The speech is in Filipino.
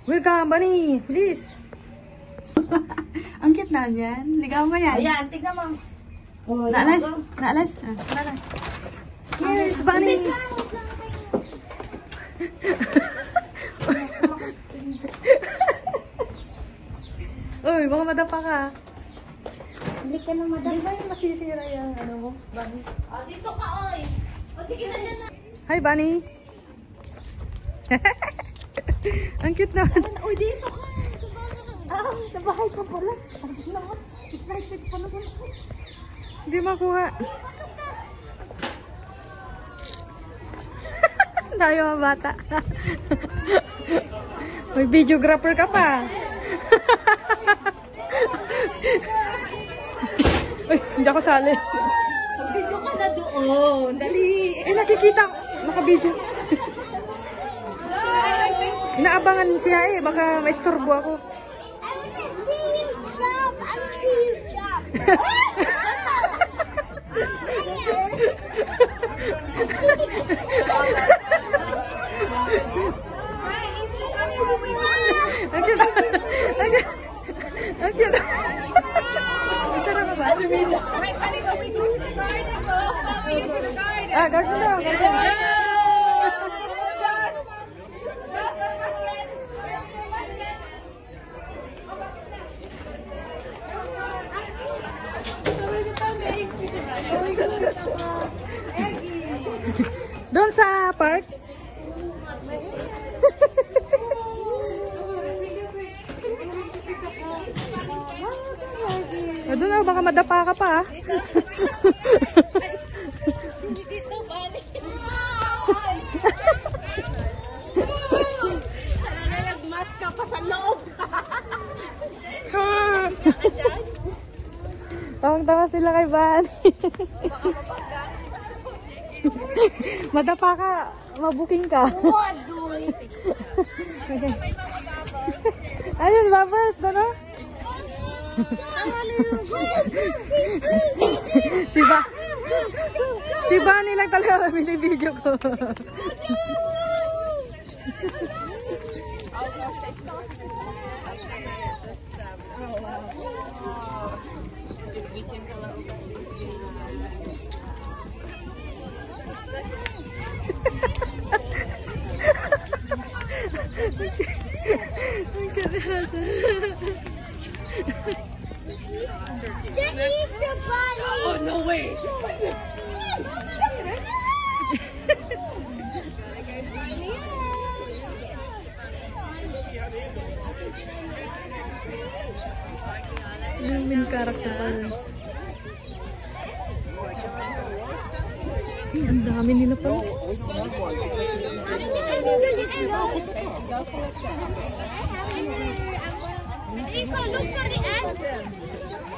Welcome, Bunny! Please! Ang cute na yan. Ligaw mo yan. Ayan, tignan mo. Naalas? Naalas? Naalas. Here's Bunny! Uy, baka madapa ka. Hindi ka na madam. Di ba yung masisira yung ano mo, Bunny? O, dito ka, oy. O, sige na dyan na. Hi, Bunny! Ang cute naman. Uy, dito ka. Sa bahay ka pala. Ang naman. Excited pa naman ako. Hindi makuha. Tayo mga bata. May videographer ka pa. Uy, hindi ako sali. Video ka na doon. Dali. Eh, nakikita. Naka-video. Inaabangan siya eh. Baka maistorbo ako. Ang cute. Ang cute. Ang cute. Isa na ba? Ah, garden na. Doon sa park? Doon na, baka madapa ka pa. Dito, bali. Nagmask ka pa sa loob. Tawang-tawa sila kay Bunny. Madapa ka, mabuking ka. Ayun, babas, doon o. Si Bunny lang talaga binibidyo ko. Jenny's the bunny. Oh, no way. Yung main character pala. Ang dami nila pa. Look for the ants.